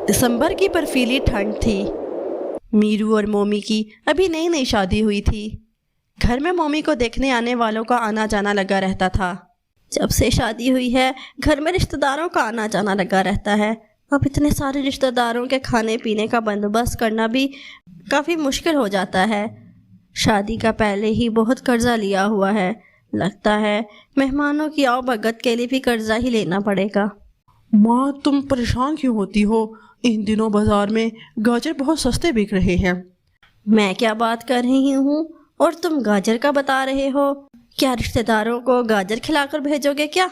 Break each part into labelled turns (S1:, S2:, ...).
S1: दिसंबर की बर्फीली ठंड थी। मीरू और मोमी की अभी नई नई शादी हुई थी। घर में मोमी को देखने आने वालों का आना जाना लगा रहता था। जब से शादी हुई है घर में रिश्तेदारों का आना जाना लगा रहता है। अब इतने सारे रिश्तेदारों के खाने पीने का बंदोबस्त करना भी काफ़ी मुश्किल हो जाता है। शादी का पहले ही बहुत कर्जा लिया हुआ है। लगता है मेहमानों की आओ भगत के लिए भी कर्जा ही लेना पड़ेगा।
S2: माँ, तुम परेशान क्यों होती हो? इन दिनों बाजार में गाजर बहुत सस्ते बिक रहे हैं।
S1: मैं क्या बात कर रही हूँ और तुम गाजर का बता रहे हो? क्या रिश्तेदारों को गाजर खिलाकर भेजोगे क्या?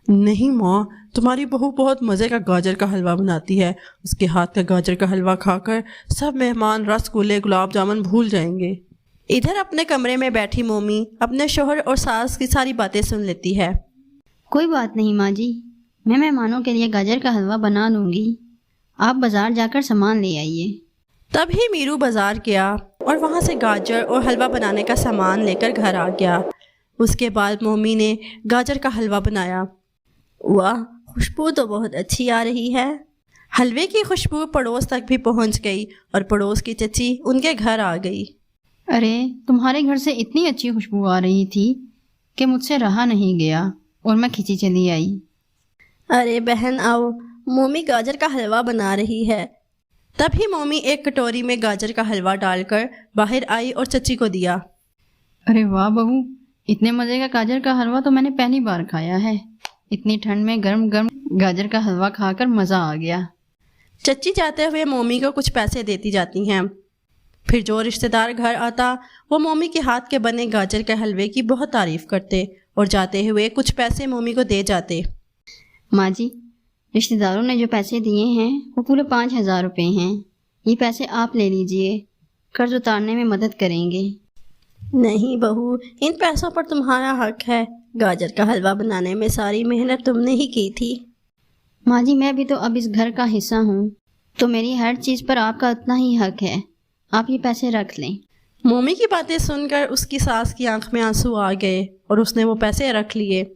S2: नहीं माँ, तुम्हारी बहू बहुत मज़े का गाजर का हलवा बनाती है। उसके हाथ का गाजर का हलवा खाकर सब मेहमान रसगुल्ले गुलाब जामुन भूल जाएंगे।
S1: इधर अपने कमरे में बैठी मोमी अपने शोहर और सास की सारी बातें सुन लेती है।
S3: कोई बात नहीं माँ जी, मैं मेहमानों के लिए गाजर का हलवा बना लूँगी। आप बाजार जाकर सामान ले आइए।
S1: तभी मीरू बाजार गया और वहाँ से गाजर और हलवा बनाने का सामान लेकर घर आ गया। उसके बाद मोमी ने गाजर का हलवा बनाया। वाह, खुशबू तो बहुत अच्छी आ रही है। हलवे की खुशबू पड़ोस तक भी पहुँच गई और पड़ोस की चची उनके घर आ गई।
S3: अरे, तुम्हारे घर से इतनी अच्छी खुशबू आ रही थी कि मुझसे रहा नहीं गया और मैं खिंची चली आई।
S1: अरे बहन आओ, मोमी गाजर का हलवा बना रही है। तभी मोमी एक कटोरी में गाजर का हलवा डालकर बाहर आई और चची को दिया।
S3: अरे वाह बहू, इतने मज़े का गाजर का हलवा तो मैंने पहली बार खाया है। इतनी ठंड में गर्म गर्म गाजर का हलवा खाकर मज़ा आ गया।
S1: चची जाते हुए मोमी को कुछ पैसे देती जाती हैं। फिर जो रिश्तेदार घर आता वो मोमी के हाथ के बने गाजर के हलवे की बहुत तारीफ़ करते और जाते हुए कुछ पैसे मोमी को दे जाते।
S3: माँ जी, रिश्तेदारों ने जो पैसे दिए हैं वो पूरे 5,000 रुपये हैं। ये पैसे आप ले लीजिए, कर्ज उतारने में मदद करेंगे।
S1: नहीं बहू, इन पैसों पर तुम्हारा हक है। गाजर का हलवा बनाने में सारी मेहनत तुमने ही की थी।
S3: माँ जी, मैं भी तो अब इस घर का हिस्सा हूँ, तो मेरी हर चीज़ पर आपका उतना ही हक है। आप ये पैसे रख लें।
S1: मोमी की बातें सुनकर उसकी सास की आंख में आंसू आ गए और उसने वो पैसे रख लिए।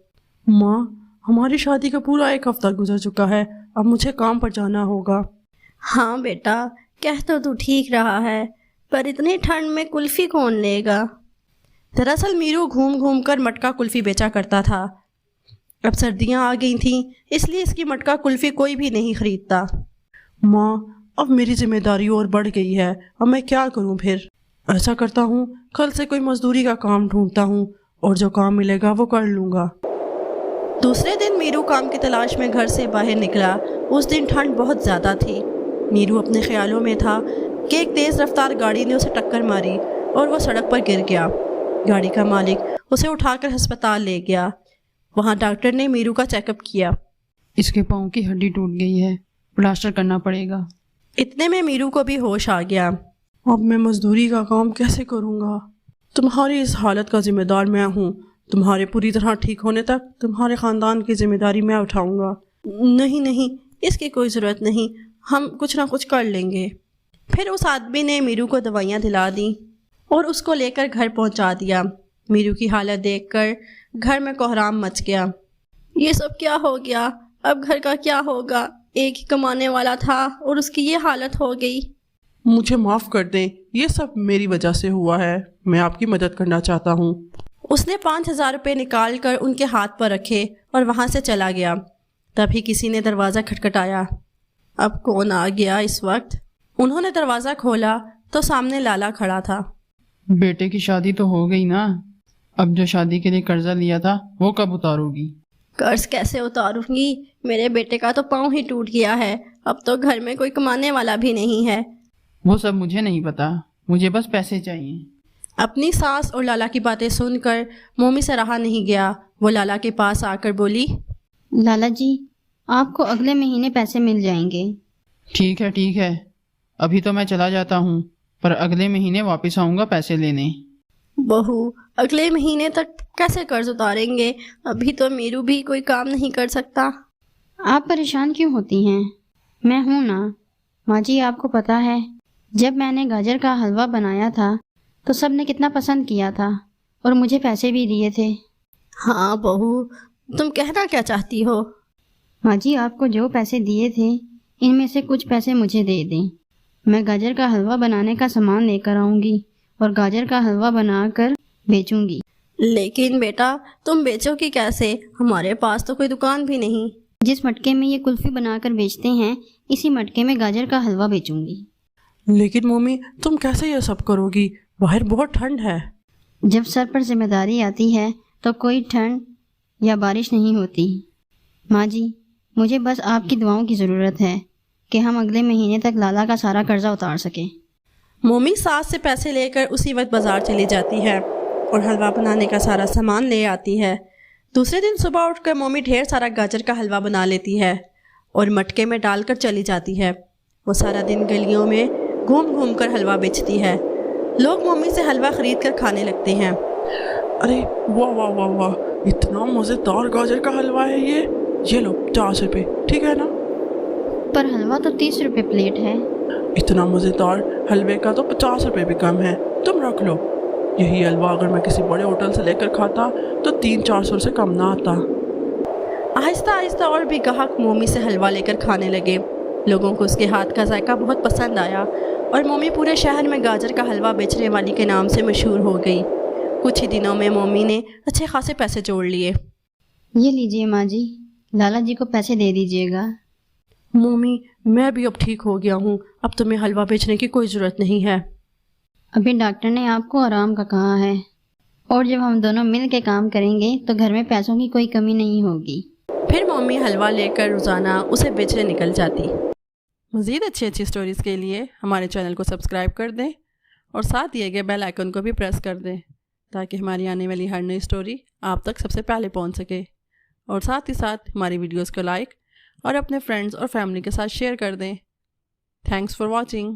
S2: माँ, हमारी शादी का पूरा 1 हफ्ता गुजर चुका है। अब मुझे काम पर जाना होगा।
S1: हाँ बेटा, कह तो तू ठीक रहा है, पर इतनी ठंड में कुल्फ़ी कौन लेगा? दरअसल मीरू घूम घूम कर मटका कुल्फ़ी बेचा करता था। अब सर्दियाँ आ गई थीं, इसलिए इसकी मटका कुल्फ़ी कोई भी नहीं ख़रीदता।
S2: माँ, अब मेरी जिम्मेदारी और बढ़ गई है। अब मैं क्या करूँ फिर? ऐसा करता हूँ, कल से कोई मजदूरी का काम ढूंढता हूँ और जो काम मिलेगा वो कर लूँगा।
S1: दूसरे दिन मीरू काम की तलाश में घर से बाहर निकला। उस दिन ठंड बहुत ज़्यादा थी। मीरू अपने ख्यालों में था कि एक तेज़ रफ्तार गाड़ी ने उसे टक्कर मारी और वो सड़क पर गिर गया। गाड़ी का मालिक उसे उठाकर अस्पताल ले गया। वहाँ डॉक्टर ने मीरू का चेकअप किया।
S3: इसके पाँव की हड्डी टूट गई है, प्लास्टर करना पड़ेगा।
S1: इतने में मीरू को भी होश आ गया।
S2: अब मैं मजदूरी का काम कैसे करूँगा? तुम्हारी इस हालत का जिम्मेदार मैं हूँ। तुम्हारे पूरी तरह ठीक होने तक तुम्हारे ख़ानदान की जिम्मेदारी मैं उठाऊँगा।
S1: नहीं नहीं, इसकी कोई ज़रूरत नहीं, हम कुछ ना कुछ कर लेंगे। फिर उस आदमी ने मीरू को दवाइयाँ दिला दी और उसको लेकर घर पहुँचा दिया। मीरू की हालत देखकर घर में कोहराम मच गया। ये सब क्या हो गया? अब घर का क्या होगा? एक ही कमाने वाला था और उसकी ये हालत हो गई।
S2: मुझे माफ़ कर दें, ये सब मेरी वजह से हुआ है। मैं आपकी मदद करना चाहता हूँ।
S1: उसने 5,000 रुपये निकाल कर उनके हाथ पर रखे और वहाँ से चला गया। तभी किसी ने दरवाज़ा खटखटाया। अब कौन आ गया इस वक्त? उन्होंने दरवाज़ा खोला तो सामने लाला खड़ा था।
S4: बेटे की शादी तो हो गई ना, अब जो शादी के लिए कर्जा लिया था वो कब उतारोगी?
S1: कर्ज कैसे उतारूंगी? मेरे बेटे का तो पाँव ही टूट गया है। अब तो घर में कोई कमाने वाला भी नहीं है।
S4: वो सब मुझे नहीं पता, मुझे बस पैसे चाहिए।
S1: अपनी सास और लाला की बातें सुनकर मोमी से रहा नहीं गया। वो लाला के पास आकर बोली,
S3: लाला जी, आपको अगले महीने पैसे मिल जाएंगे।
S4: ठीक है, अभी तो मैं चला जाता हूँ, पर अगले महीने वापस आऊँगा पैसे लेने।
S1: बहू, अगले महीने तक कैसे कर्ज उतारेंगे? अभी तो मीरू भी कोई काम नहीं कर सकता।
S3: आप परेशान क्यों होती हैं? मैं हूँ ना। माँ जी, आपको पता है जब मैंने गाजर का हलवा बनाया था तो सब ने कितना पसंद किया था और मुझे पैसे भी दिए थे।
S1: हाँ बहू, तुम कहना क्या चाहती हो?
S3: माँ जी, आपको जो पैसे दिए थे ان میں سے کچھ پیسے مجھے دے دیں، میں گاجر کا حلوہ بنانے کا سامان لے کر آؤں گی اور گاجر کا حلوہ بنا کر بیچوں گی۔
S1: لیکن بیٹا تم بیچو گی کیسے؟ ہمارے پاس تو کوئی دکان بھی نہیں۔
S3: جس مٹکے میں یہ کلفی بنا کر بیچتے ہیں اسی مٹکے میں گاجر کا حلوہ بیچوں گی۔
S2: لیکن ممی تم کیسے یہ سب کرو گی؟ باہر بہت ٹھنڈ ہے۔
S3: جب سر پر ذمہ داری آتی ہے تو کوئی ٹھنڈ یا بارش نہیں ہوتی۔ ماں جی، مجھے بس آپ کی دعاؤں کی ضرورت ہے کہ ہم اگلے مہینے تک لالا کا سارا قرضہ اتار سکیں۔
S1: مومی ساس سے پیسے لے کر اسی وقت بازار چلی جاتی ہے اور حلوہ بنانے کا سارا سامان لے آتی ہے۔ دوسرے دن صبح اٹھ کر مومی ڈھیر سارا گاجر کا حلوہ بنا لیتی ہے اور مٹکے میں ڈال کر چلی جاتی ہے۔ وہ سارا دن گلیوں میں گھوم گھوم کر حلوہ بیچتی ہے۔ لوگ مومی سے حلوہ خرید کر کھانے لگتے ہیں۔
S2: ارے واہ واہ واہ واہ، اتنا مزیدار گاجر کا حلوہ ہے یہ لو 50 روپے، ٹھیک ہے نا؟
S3: پر حلوہ تو 30 روپے پلیٹ ہے۔
S2: اتنا مزیدار حلوے کا تو 50 روپے بھی کم ہے، تم رکھ لو۔ یہی حلوہ اگر میں کسی بڑے ہوٹل سے لے کر کھاتا تو 300-400 سے کم نہ آتا۔
S1: آہستہ آہستہ اور بھی گاہک مومی سے حلوہ لے کر کھانے لگے۔ لوگوں کو اس کے ہاتھ کا ذائقہ بہت پسند آیا اور مومی پورے شہر میں گاجر کا حلوہ بیچنے والی کے نام سے مشہور ہو گئی۔ کچھ ہی دنوں میں مومی نے اچھے خاصے پیسے جوڑ لیے۔
S3: یہ لیجئے ماں جی، لالا جی کو پیسے دے دیجئے گا۔
S1: مومی میں بھی اب ٹھیک ہو گیا ہوں، اب تمہیں حلوہ بیچنے کی کوئی ضرورت نہیں ہے۔
S3: ابھی ڈاکٹر نے آپ کو آرام کا کہا ہے، اور جب ہم دونوں مل کے کام کریں گے تو گھر میں پیسوں کی کوئی کمی نہیں ہوگی۔
S1: پھر مومی حلوہ لے کر روزانہ اسے بیچنے نکل جاتی۔ مزید اچھی سٹوریز کے لیے ہمارے چینل کو سبسکرائب کر دیں اور ساتھ دیے گئے بیل آئیکن کو بھی پریس کر دیں تاکہ ہماری آنے والی ہر نئی سٹوری آپ تک سب سے پہلے پہنچ سکے، اور ساتھ ہی ساتھ ہماری ویڈیوز کو لائک اور اپنے فرینڈز اور فیملی کے ساتھ شیئر کر دیں۔ Thanks for watching.